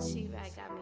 She-Rag got me.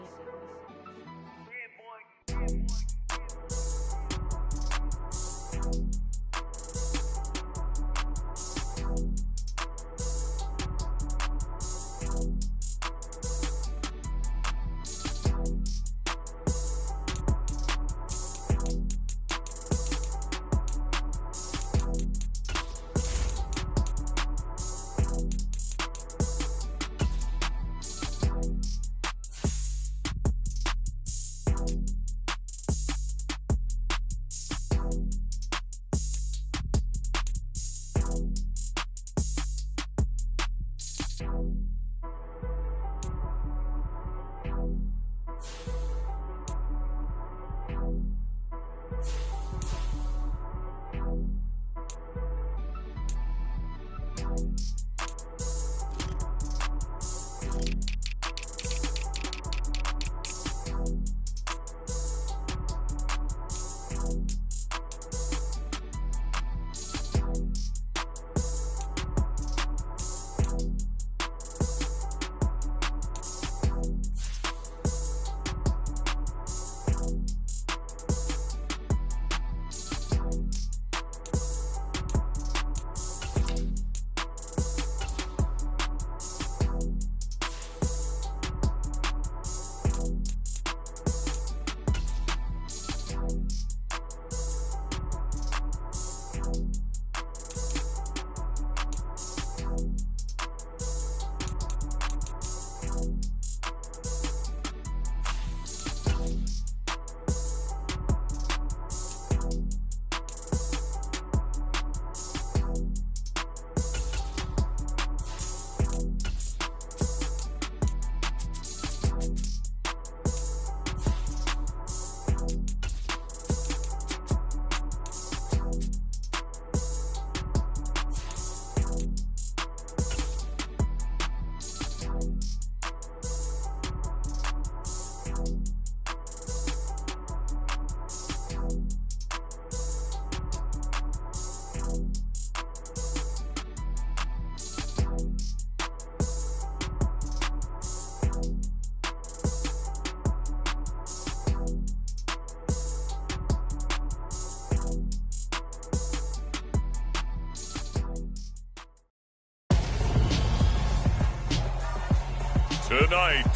Tonight,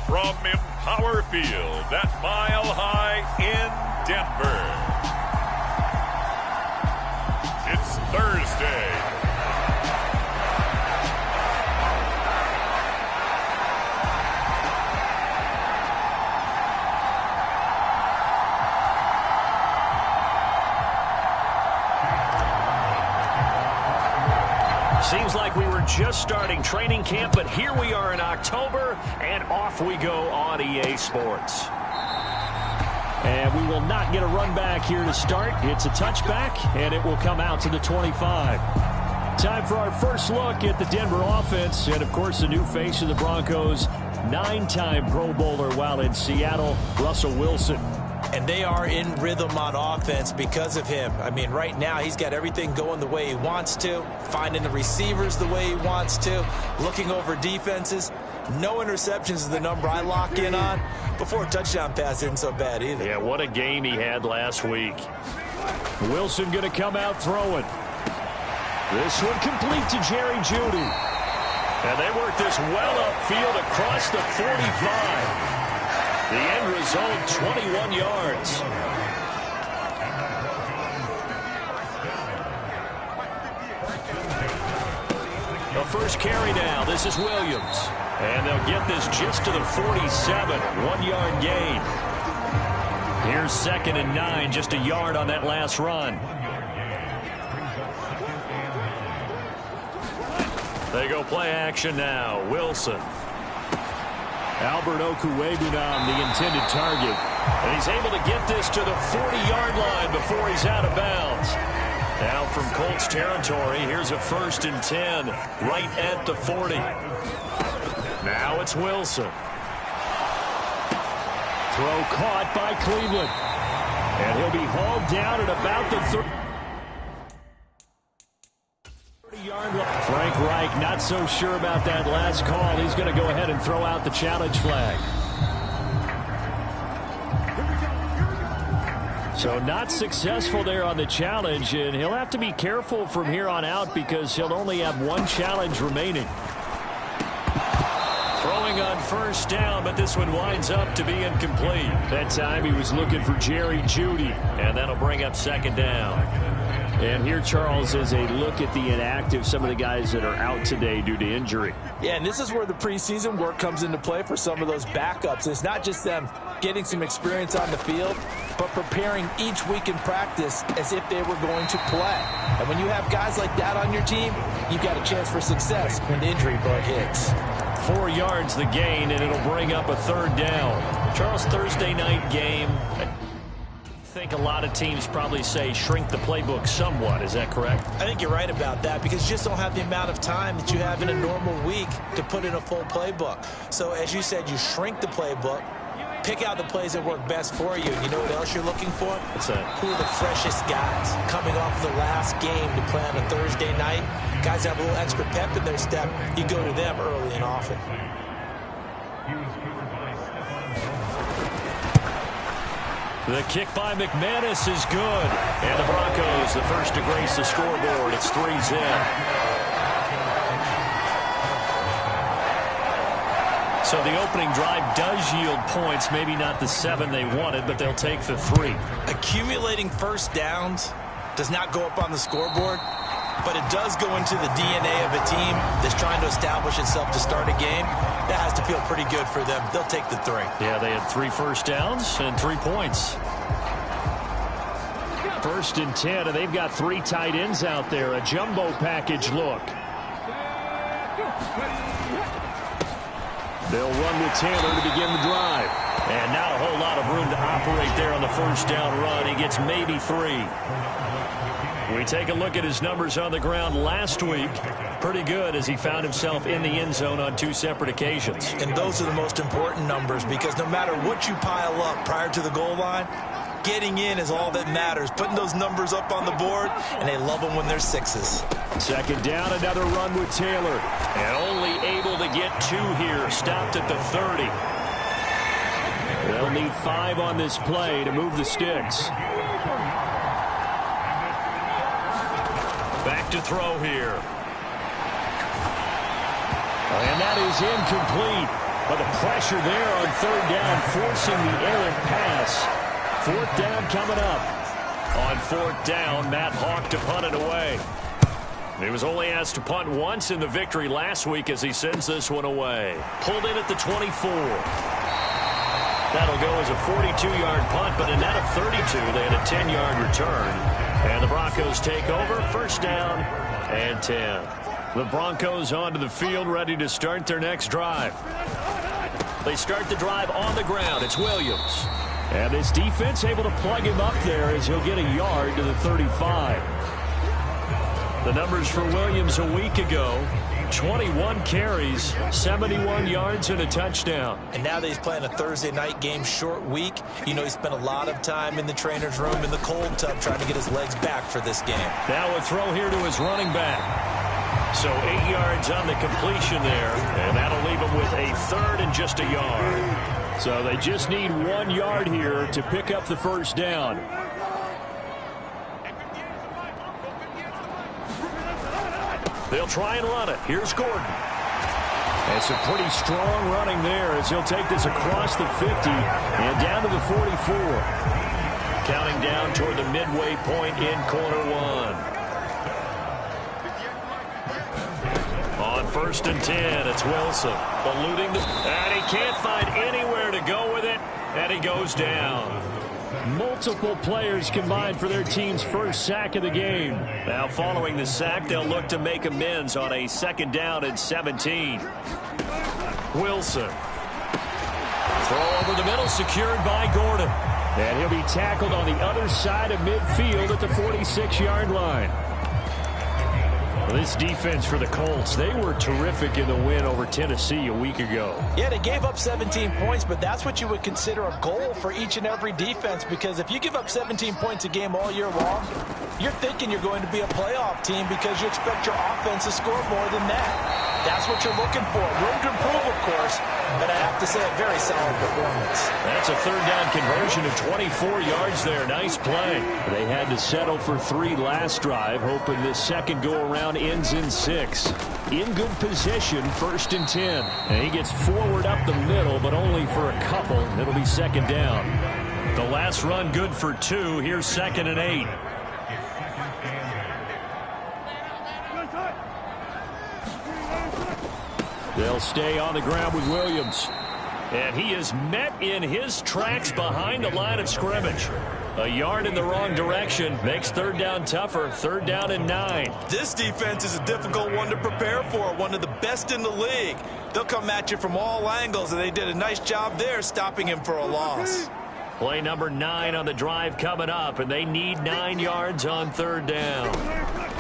from Empower Field at Mile High in Denver, it's Thursday. Seems like we were just starting training camp, but here we are in October, and off we go on EA Sports. And we will not get a run back here to start. It's a touchback, and it will come out to the 25. Time for our first look at the Denver offense, and, of course, the new face of the Broncos, 9-time Pro Bowler while in Seattle, Russell Wilson. And they are in rhythm on offense because of him. I mean, right now he's got everything going the way he wants to, finding the receivers the way he wants to, looking over defenses. No interceptions is the number I lock in on. Before a touchdown pass isn't so bad either. Yeah, what a game he had last week. Wilson going to come out throwing. This one complete to Jerry Jeudy. And they work this well upfield across the 45. The end result, 21 yards. The first carry now. This is Williams. And they'll get this just to the 47. 1-yard gain. Here's 2nd and 9. Just a yard on that last run. They go play action now. Wilson. Albert Okwuegbunam, the intended target. And he's able to get this to the 40-yard line before he's out of bounds. Now from Colts territory, here's a 1st and 10, right at the 40. Now it's Wilson. Throw caught by Cleveland. And he'll be hauled down at about the 30. Frank Reich not so sure about that last call. He's going to go ahead and throw out the challenge flag. So not successful there on the challenge, and he'll have to be careful from here on out because he'll only have one challenge remaining. Throwing on first down, but this one winds up to be incomplete. That time he was looking for Jerry Jeudy, and that'll bring up second down. And here, Charles, is a look at the inactive, some of the guys that are out today due to injury. Yeah, and this is where the preseason work comes into play for some of those backups. It's not just them getting some experience on the field, but preparing each week in practice as if they were going to play. And when you have guys like that on your team, you've got a chance for success when the injury bug hits. 4 yards the gain, and it'll bring up a third down. Charles, Thursday night game. I think a lot of teams probably say shrink the playbook somewhat. Is that correct? I think you're right about that because you just don't have the amount of time that you have in a normal week to put in a full playbook. So as you said, you shrink the playbook, pick out the plays that work best for you. You know what else you're looking for? What's that? Who are the freshest guys coming off the last game to play on a Thursday night? Guys have a little extra pep in their step. You go to them early and often. The kick by McManus is good. And the Broncos, the first to grace the scoreboard. It's 3-zip. So the opening drive does yield points. Maybe not the 7 they wanted, but they'll take the 3. Accumulating first downs does not go up on the scoreboard, but it does go into the DNA of a team that's trying to establish itself to start a game. That has to feel pretty good for them. They'll take the 3. Yeah, they had 3 first downs and 3 points. 1st and 10, and they've got 3 tight ends out there. A jumbo package look. They'll run with Taylor to begin the drive. And not a whole lot of room to operate there on the first down run. He gets maybe 3. We take a look at his numbers on the ground last week. Pretty good as he found himself in the end zone on 2 separate occasions. And those are the most important numbers because no matter what you pile up prior to the goal line, getting in is all that matters. Putting those numbers up on the board, and they love them when they're 6s. Second down, another run with Taylor. And only able to get 2 here. Stopped at the 30. They'll need 5 on this play to move the sticks. Back to throw here. And that is incomplete. But the pressure there on 3rd down, forcing the errant pass. 4th down coming up. On 4th down, Matt Hawk to punt it away. He was only asked to punt once in the victory last week as he sends this one away. Pulled in at the 24. That'll go as a 42-yard punt, but a net of 32. They had a 10-yard return. And the Broncos take over. 1st down and 10. The Broncos onto the field, ready to start their next drive. They start the drive on the ground. It's Williams. And this defense able to plug him up there as he'll get a yard to the 35. The numbers for Williams a week ago: 21 carries, 71 yards, and a touchdown. And now that he's playing a Thursday night game, short week, you know he spent a lot of time in the trainer's room in the cold tub trying to get his legs back for this game. Now a throw here to his running back. So 8 yards on the completion there, and that'll leave him with a 3rd and just a yard. So they just need 1 yard here to pick up the 1st down. They'll try and run it. Here's Gordon. It's a pretty strong running there as he'll take this across the 50 and down to the 44. Counting down toward the midway point in quarter 1. On 1st and 10, it's Wilson. Eluding the... And he can't find anywhere to go with it, and he goes down. Multiple players combined for their team's 1st sack of the game. Now following the sack, they'll look to make amends on a 2nd down and 17. Wilson. Throw over the middle, secured by Gordon. And he'll be tackled on the other side of midfield at the 46-yard line. This defense for the Colts, they were terrific in the win over Tennessee a week ago. Yeah, they gave up 17 points, but that's what you would consider a goal for each and every defense, because if you give up 17 points a game all year long, you're thinking you're going to be a playoff team because you expect your offense to score more than that. That's what you're looking for. Room to improve, of course, but I have to say a very solid performance. That's a third down conversion of 24 yards there. Nice play. They had to settle for 3 last drive, hoping this second go-around ends in 6. In good position, 1st and 10. And he gets forward up the middle, but only for a couple. It'll be 2nd down. The last run good for 2. Here's 2nd and 8. They'll stay on the ground with Williams. And he is met in his tracks behind the line of scrimmage. A yard in the wrong direction makes 3rd down tougher. 3rd down and 9. This defense is a difficult one to prepare for. One of the best in the league. They'll come at you from all angles, and they did a nice job there stopping him for a loss. Play number 9 on the drive coming up, and they need 9 yards on 3rd down.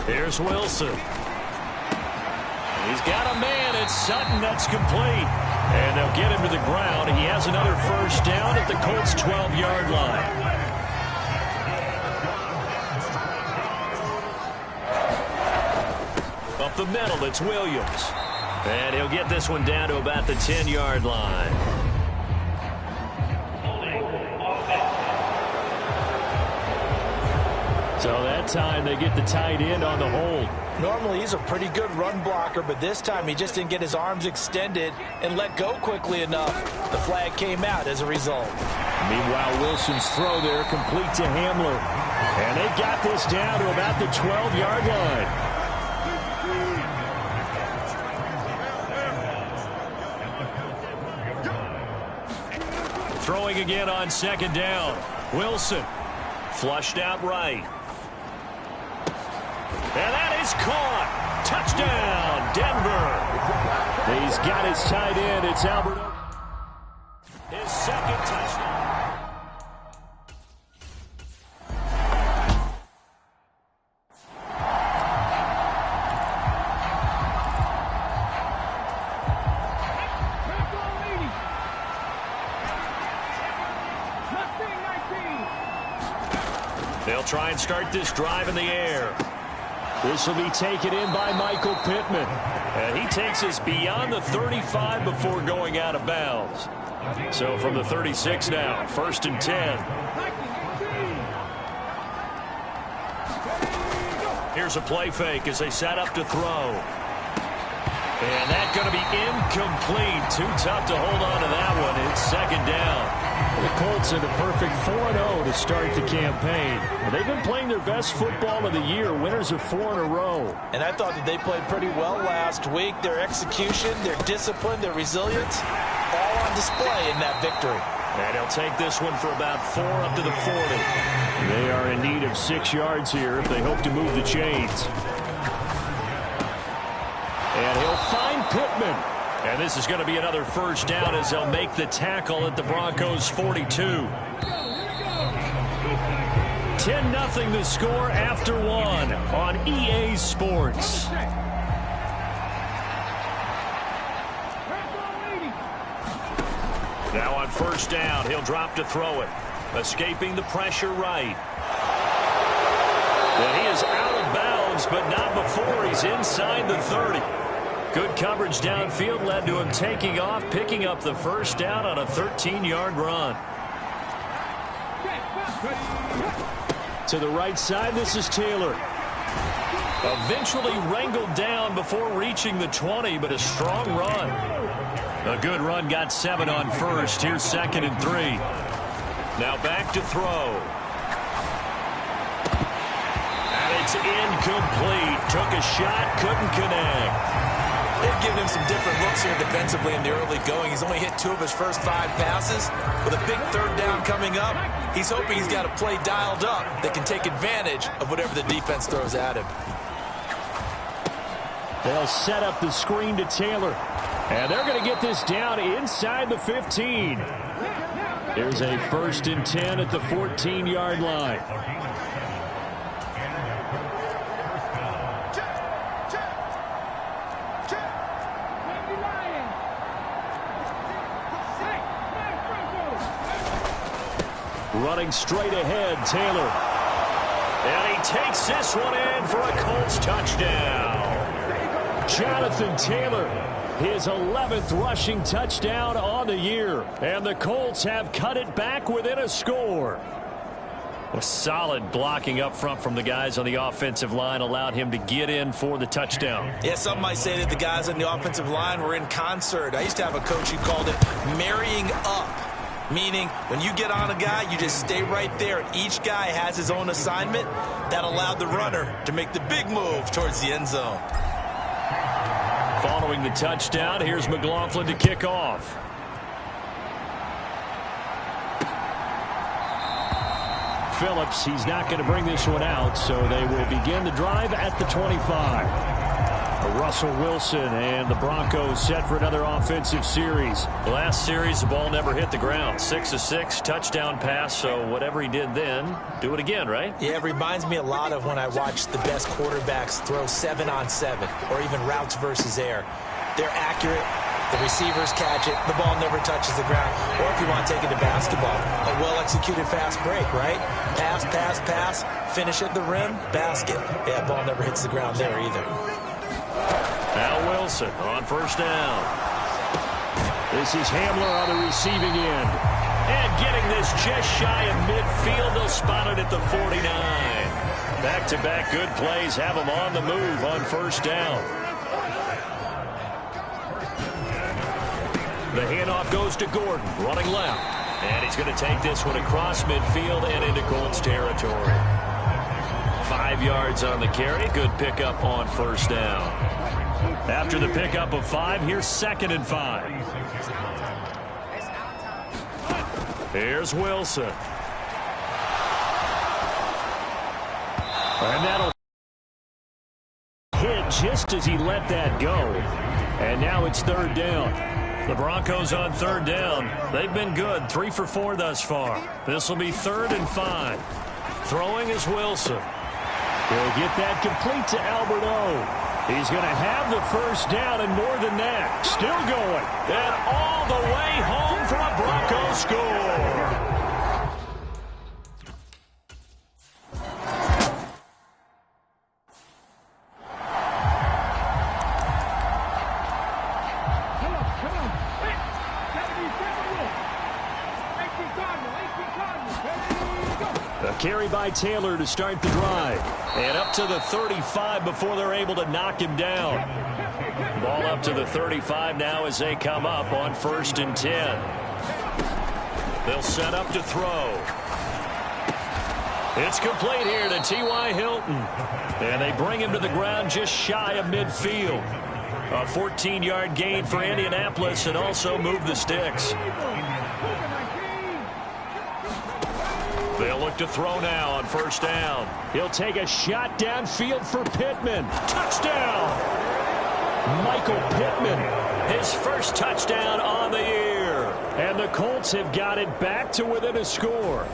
Here's Wilson. He's got a man. It's Sutton. That's complete. And they'll get him to the ground. He has another 1st down at the Colts' 12-yard line. Up the middle, it's Williams. And he'll get this one down to about the 10-yard line. So that time they get the tight end on the hold. Normally he's a pretty good run blocker, but this time he just didn't get his arms extended and let go quickly enough. The flag came out as a result. Meanwhile, Wilson's throw there complete to Hamler. And they've got this down to about the 12-yard line. Throwing again on 2nd down. Wilson flushed out right. And that is caught. Touchdown, Denver. He's got his tight end. It's Albert. His 2nd touchdown. They'll try and start this drive in the air. This will be taken in by Michael Pittman. And he takes us beyond the 35 before going out of bounds. So from the 36 now, 1st and 10. Here's a play fake as they set up to throw. And that's going to be incomplete. Too tough to hold on to that one. It's 2nd down. The Colts are the perfect 4-0 to start the campaign. They've been playing their best football of the year, winners of 4 in a row. And I thought that they played pretty well last week. Their execution, their discipline, their resilience, all on display in that victory. And he'll take this one for about 4 up to the 40. They are in need of 6 yards here if they hope to move the chains. And he'll find Pittman. And this is going to be another 1st down as they'll make the tackle at the Broncos' 42. 10-0 the score after 1 on EA Sports. Now on 1st down, he'll drop to throw it. Escaping the pressure right. And he is out of bounds, but not before he's inside the 30. Good coverage downfield led to him taking off, picking up the 1st down on a 13-yard run. To the right side, this is Taylor. Eventually wrangled down before reaching the 20, but a strong run. A good run, got 7 on 1st. Here's 2nd and 3. Now back to throw. And it's incomplete. Took a shot, couldn't connect. They've given him some different looks here defensively in the early going. He's only hit 2 of his first 5 passes. With a big 3rd down coming up, he's hoping he's got a play dialed up that can take advantage of whatever the defense throws at him. They'll set up the screen to Taylor. And they're going to get this down inside the 15. There's a 1st and 10 at the 14-yard line. Running straight ahead, Taylor. And he takes this one in for a Colts touchdown. Jonathan Taylor, his 11th rushing touchdown on the year. And the Colts have cut it back within a score. A solid blocking up front from the guys on the offensive line allowed him to get in for the touchdown. Yeah, some might say that the guys on the offensive line were in concert. I used to have a coach who called it marrying up, meaning when you get on a guy, you just stay right there, and each guy has his own assignment. That allowed the runner to make the big move towards the end zone. Following the touchdown, here's McLaughlin to kick off. Phillips, he's not going to bring this one out, so they will begin the drive at the 25. Russell Wilson and the Broncos set for another offensive series. Last series, the ball never hit the ground. 6 of 6, touchdown pass, so whatever he did then, do it again, right? Yeah, it reminds me a lot of when I watch the best quarterbacks throw 7-on-7 or even routes versus air. They're accurate. The receivers catch it. The ball never touches the ground. Or if you want to take it to basketball, a well-executed fast break, right? Pass, pass, pass, finish at the rim, basket. Yeah, ball never hits the ground there either. Now Wilson on first down. This is Hamler on the receiving end. And getting this just shy of midfield. They'll spot it at the 49. Back-to-back good plays have them on the move on first down. The handoff goes to Gordon, running left. And he's going to take this one across midfield and into Colts territory. 5 yards on the carry. Good pickup on first down. After the pickup of 5, here's 2nd and 5. Here's Wilson. And that'll hit just as he let that go. And now it's 3rd down. The Broncos on 3rd down. They've been good, 3 for 4 thus far. This will be 3rd and 5. Throwing is Wilson. He'll get that complete to Albert O. He's going to have the first down and more than that. Still going. And all the way home for a Broncos score. Carry by Taylor to start the drive. And up to the 35 before they're able to knock him down. Ball up to the 35 now as they come up on 1st and 10. They'll set up to throw. It's complete here to T.Y. Hilton. And they bring him to the ground just shy of midfield. A 14-yard gain for Indianapolis and also move the sticks. They'll look to throw now on first down. He'll take a shot downfield for Pittman. Touchdown! Michael Pittman, his first touchdown on the year. And the Colts have got it back to within a score.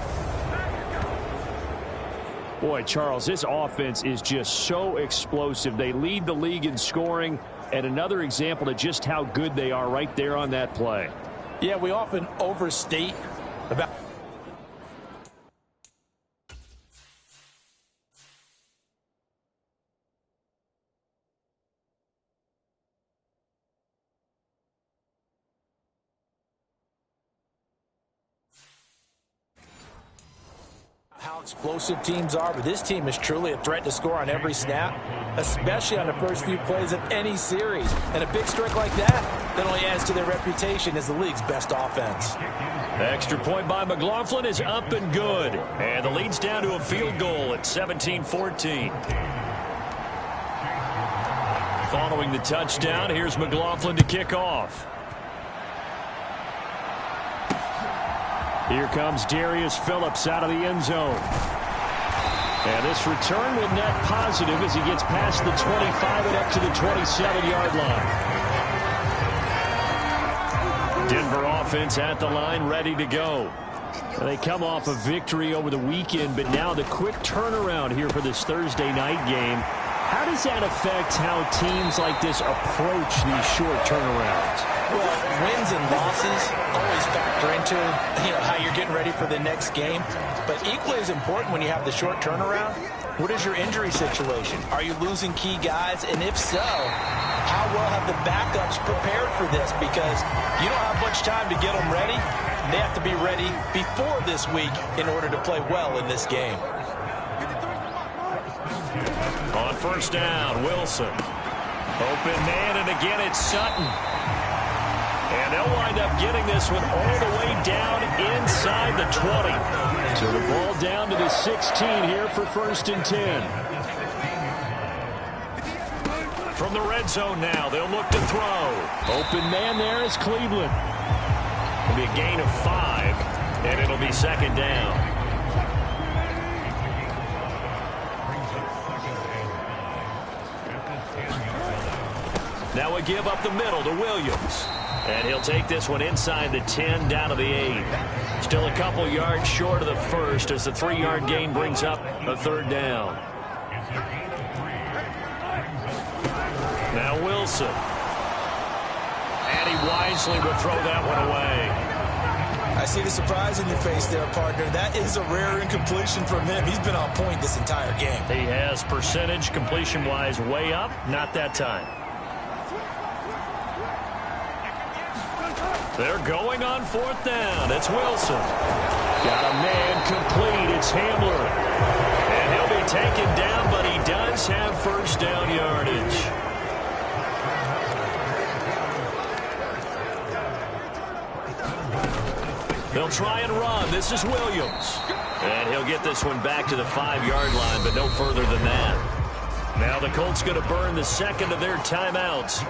Boy, Charles, this offense is just so explosive. They lead the league in scoring, and another example of just how good they are right there on that play. Yeah, we often overstate about how explosive teams are, but this team is truly a threat to score on every snap, especially on the first few plays of any series. And a big strike like that only adds to their reputation as the league's best offense. Extra point by McLaughlin is up and good. And the lead's down to a field goal at 17-14. Following the touchdown, here's McLaughlin to kick off. Here comes Darius Phillips out of the end zone. And this return will net positive as he gets past the 25 and up to the 27-yard line. Denver offense at the line, ready to go. They come off a victory over the weekend, but now the quick turnaround here for this Thursday night game. How does that affect how teams like this approach these short turnarounds? Well, wins and losses always factor into how you're getting ready for the next game. But equally as important when you have the short turnaround, what is your injury situation? Are you losing key guys? And if so, how well have the backups prepared for this? Because you don't have much time to get them ready. They have to be ready before this week in order to play well in this game. On first down, Wilson. Open man, and again it's Sutton. And they'll wind up getting this one all the way down inside the 20. So the ball down to the 16 here for 1st and 10. From the red zone now, they'll look to throw. Open man there is Cleveland. It'll be a gain of 5, and it'll be 2nd down. Now we give up the middle to Williams. And he'll take this one inside the 10, down to the 8. Still a couple yards short of the first as the 3-yard gain brings up a 3rd down. Now Wilson. And he wisely would throw that one away. I see the surprise in your face there, partner. That is a rare incompletion from him. He's been on point this entire game. He has percentage completion-wise way up. Not that time. They're going on 4th down. It's Wilson. Got a man complete. It's Hamler. And he'll be taken down, but he does have 1st down yardage. They'll try and run. This is Williams. And he'll get this one back to the 5-yard line, but no further than that. Now the Colts going to burn the 2nd of their timeouts.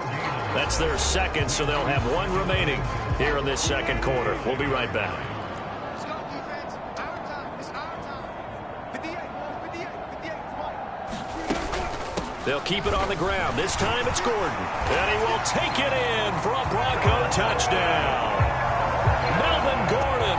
That's their 2nd, so they'll have 1 remaining here in this 2nd quarter. We'll be right back. They'll keep it on the ground. This time it's Gordon. And he will take it in for a Bronco touchdown. Melvin Gordon.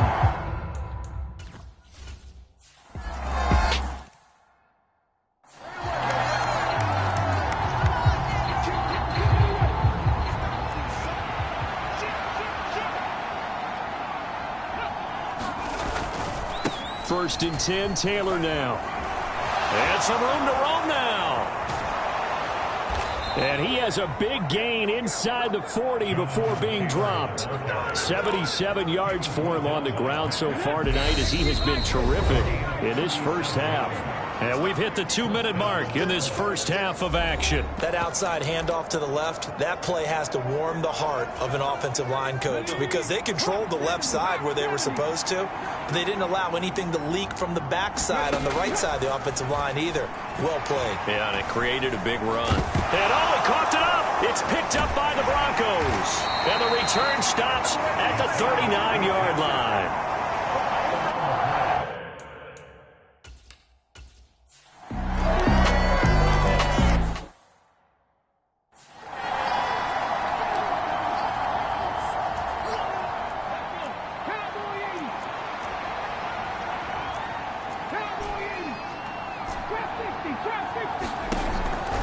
First and 10, Taylor now. And some room to roam now. And he has a big gain inside the 40 before being dropped. 77 yards for him on the ground so far tonight as he has been terrific in this first half. And we've hit the 2-minute mark in this first half of action. That outside handoff to the left, that play has to warm the heart of an offensive line coach because they controlled the left side where they were supposed to, but they didn't allow anything to leak from the backside on the right side of the offensive line either. Well played. Yeah, and it created a big run. And oh, he coughed it up. It's picked up by the Broncos. And the return stops at the 39-yard line.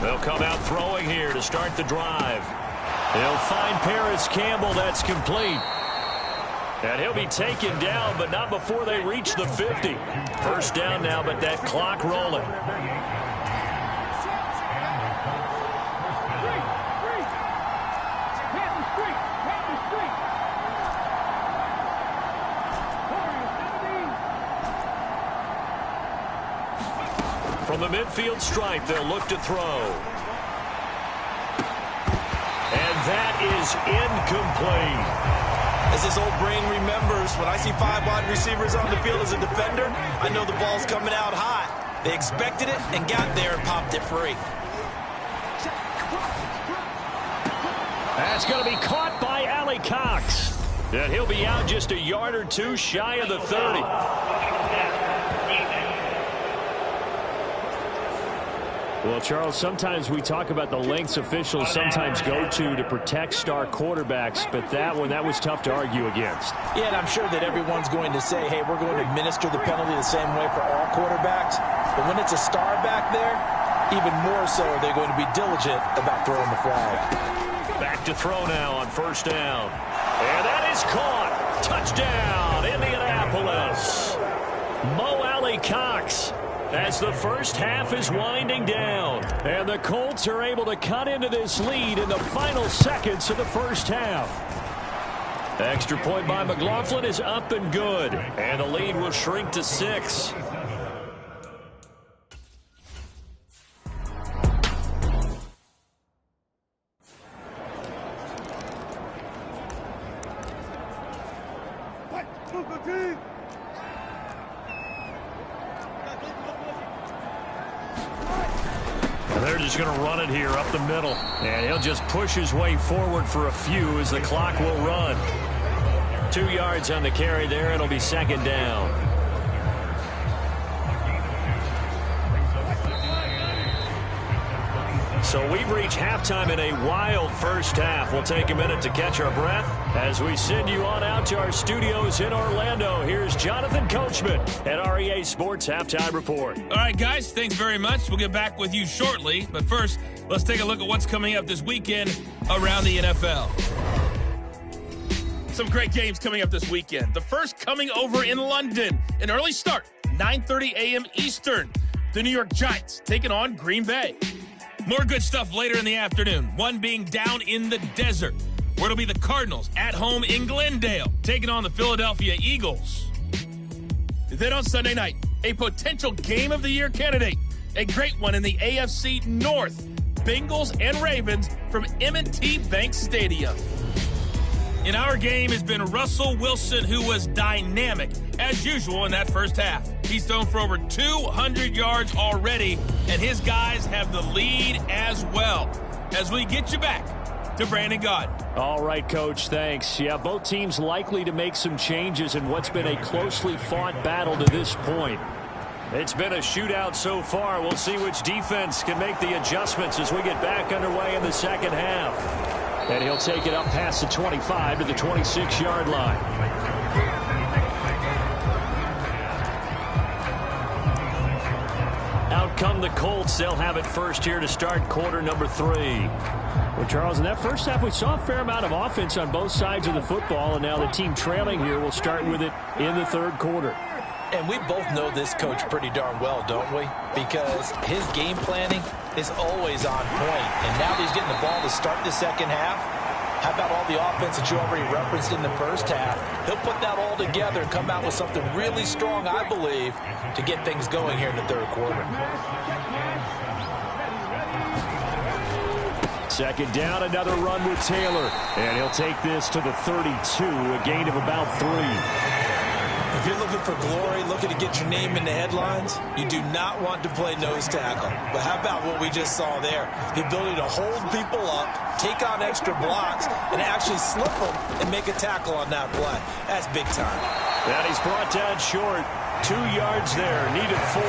They'll come out throwing here to start the drive. They'll find Paris Campbell. That's complete. And he'll be taken down, but not before they reach the 50. First down now, but that clock rolling. From the midfield stripe, they'll look to throw. And that is incomplete. As his old brain remembers, when I see 5 wide receivers on the field as a defender, I know the ball's coming out hot. They expected it and got there and popped it free. That's going to be caught by Allie Cox. And he'll be out just a yard or two shy of the 30. Well, Charles, sometimes we talk about the lengths officials sometimes go to protect star quarterbacks, but that one, that was tough to argue against. Yeah, and I'm sure that everyone's going to say, hey, we're going to administer the penalty the same way for all quarterbacks. But when it's a star back there, even more so are they going to be diligent about throwing the flag. Back to throw now on first down. And that is caught. Touchdown, Indianapolis. Mo Alley-Cox as the first half is winding down. And the Colts are able to cut into this lead in the final seconds of the first half. Extra point by McLaughlin is up and good. And the lead will shrink to 6. They're just going to run it here up the middle. And he'll just push his way forward for a few as the clock will run. 2 yards on the carry there. It'll be second down. So we've reached halftime in a wild first half. We'll take a minute to catch our breath as we send you on out to our studios in Orlando. Here's Jonathan Coachman at REA Sports Halftime Report. All right, guys, thanks very much. We'll get back with you shortly. But first, let's take a look at what's coming up this weekend around the NFL. Some great games coming up this weekend. The first coming over in London. An early start, 9:30 a.m. Eastern. The New York Giants taking on Green Bay. More good stuff later in the afternoon, one being down in the desert, where it'll be the Cardinals at home in Glendale, taking on the Philadelphia Eagles. Then on Sunday night, a potential Game of the Year candidate, a great one in the AFC North, Bengals and Ravens from M&T Bank Stadium. In our game has been Russell Wilson, who was dynamic, as usual, in that first half. He's thrown for over 200 yards already, and his guys have the lead as well. As we get you back to Brandon Gaudin. All right, Coach, thanks. Yeah, both teams likely to make some changes in what's been a closely fought battle to this point. It's been a shootout so far. We'll see which defense can make the adjustments as we get back underway in the second half. And he'll take it up past the 25 to the 26-yard line. Out come the Colts. They'll have it first here to start quarter number 3. Well, Charles, in that first half, we saw a fair amount of offense on both sides of the football, and now the team trailing here will start with it in the third quarter. And we both know this coach pretty darn well, don't we? Because his game planning is always on point. And now that he's getting the ball to start the second half, how about all the offense that you already referenced in the first half? He'll put that all together and come out with something really strong, I believe, to get things going here in the third quarter. Second down, another run with Taylor. And he'll take this to the 32, a gain of about 3. If you're looking for glory, looking to get your name in the headlines, you do not want to play nose tackle. But how about what we just saw there? The ability to hold people up, take on extra blocks, and actually slip them and make a tackle on that play. That's big time. And he's brought down short. 2 yards there, needed 4.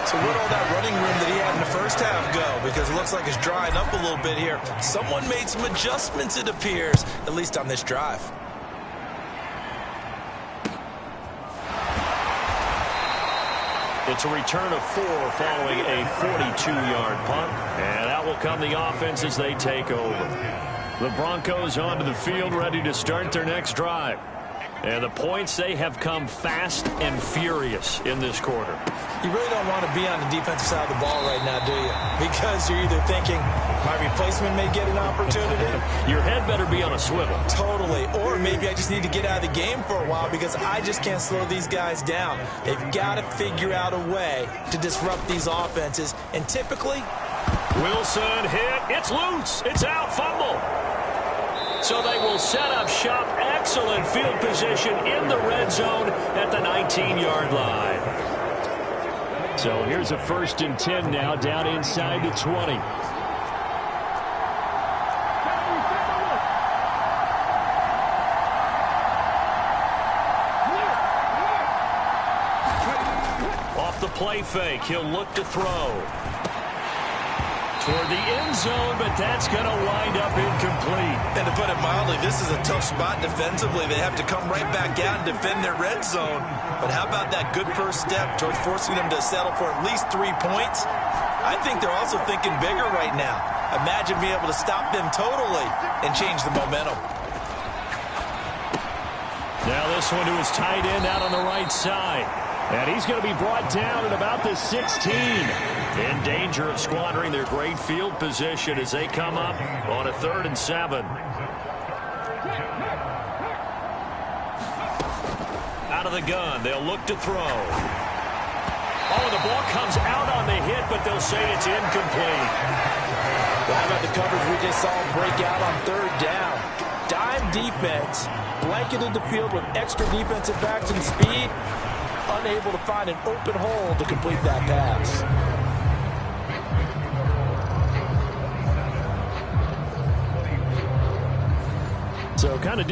So where'd all that running room that he had in the first half go? Because it looks like it's drying up a little bit here. Someone made some adjustments, it appears, at least on this drive. It's a return of 4 following a 42-yard punt. And out will come the offense as they take over. The Broncos onto the field ready to start their next drive. And the points, they have come fast and furious in this quarter. You really don't want to be on the defensive side of the ball right now, do you? Because you're either thinking, my replacement may get an opportunity. Your head better be on a swivel. Totally. Or maybe I just need to get out of the game for a while because I just can't slow these guys down. They've got to figure out a way to disrupt these offenses. And typically, Wilson hit. It's loose. It's out. Fumble. So they will set up shop. Excellent field position in the red zone at the 19-yard line. So here's a 1st and 10 now down inside the 20. Off the play fake, he'll look to throw. Toward the end zone, but that's going to wind up incomplete. And to put it mildly, this is a tough spot defensively. They have to come right back out and defend their red zone. But how about that good first step towards forcing them to settle for at least 3 points? I think they're also thinking bigger right now. Imagine being able to stop them totally and change the momentum. Now this one to his tight end out on the right side. And he's going to be brought down at about the 16. In danger of squandering their great field position as they come up on a 3rd and 7. Out of the gun, they'll look to throw. Oh, the ball comes out on the hit, but they'll say it's incomplete. Well, how about the coverage we just saw break out on 3rd down? Dime defense, blanketed the field with extra defensive backs and speed, unable to find an open hole to complete that pass. So kind of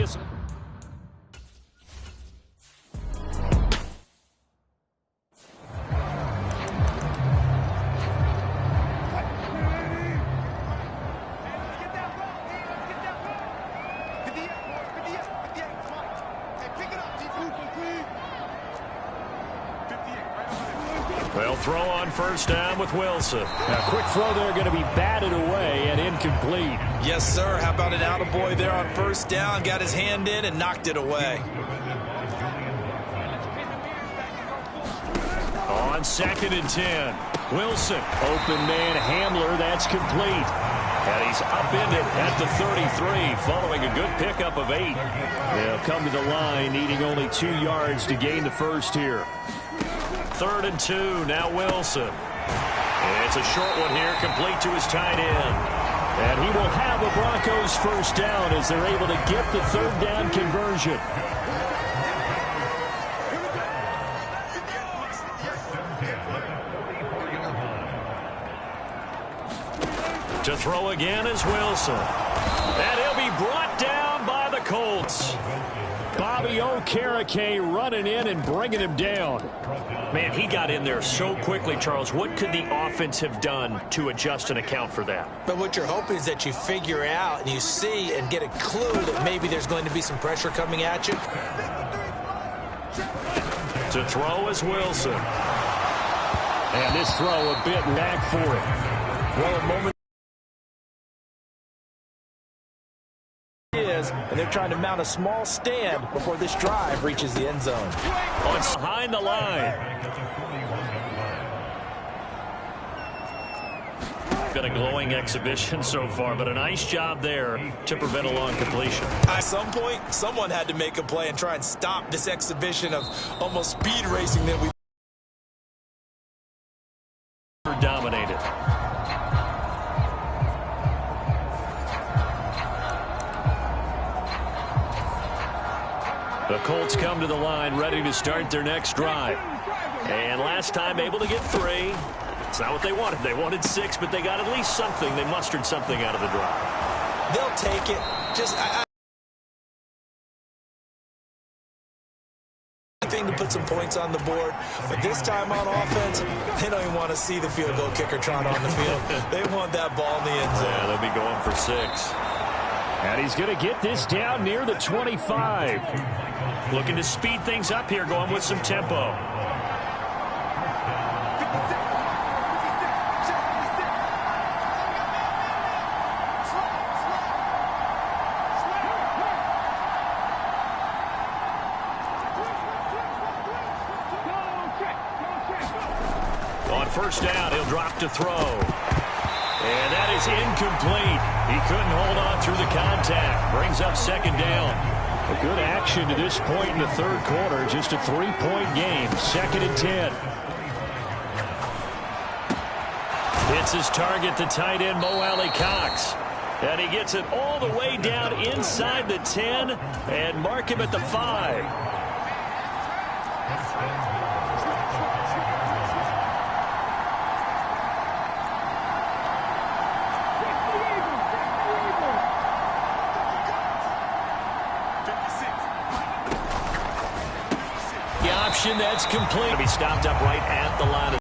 They'll throw on 1st down with Wilson. A quick throw there going to be batted away and incomplete. Yes, sir. How about an attaboy there on 1st down? Got his hand in and knocked it away. On 2nd and 10. Wilson. Open man Hamler. That's complete. And he's upended at the 33 following a good pickup of 8. They'll come to the line needing only 2 yards to gain the first here. 3rd and 2, now Wilson. It's a short one here, complete to his tight end. And he will have the Broncos 1st down as they're able to get the 3rd down conversion. To throw again is Wilson. And he'll be brought down by the Colts. Bobby Okereke running in and bringing him down. Man, he got in there so quickly, Charles. What could the offense have done to adjust and account for that? But what you're hoping is that you figure out and you see and get a clue that maybe there's going to be some pressure coming at you. To throw is Wilson. And this throw a bit back for him. Well, a moment. And they're trying to mount a small stand before this drive reaches the end zone. Behind the line. Been a glowing exhibition so far, but a nice job there to prevent a long completion. At some point, someone had to make a play and try and stop this exhibition of almost speed racing that we dominated. The Colts come to the line ready to start their next drive. And last time able to get 3. It's not what they wanted. They wanted 6, but they got at least something. They mustered something out of the drive. They'll take it. Thing to put some points on the board, but this time on offense, they don't even want to see the field goal kicker trot on the field. They want that ball in the end zone. Yeah, they'll be going for 6. And he's going to get this down near the 25. Looking to speed things up here, going with some tempo. On 1st down, he'll drop to throw. And that is incomplete. He couldn't hold on through the contact. Brings up 2nd down. A good action to this point in the 3rd quarter. Just a 3-point game. 2nd and 10. Hits his target, the tight end, Mo Alley-Cox. And he gets it all the way down inside the 10 and mark him at the 5. That's complete. He stopped up right at the line.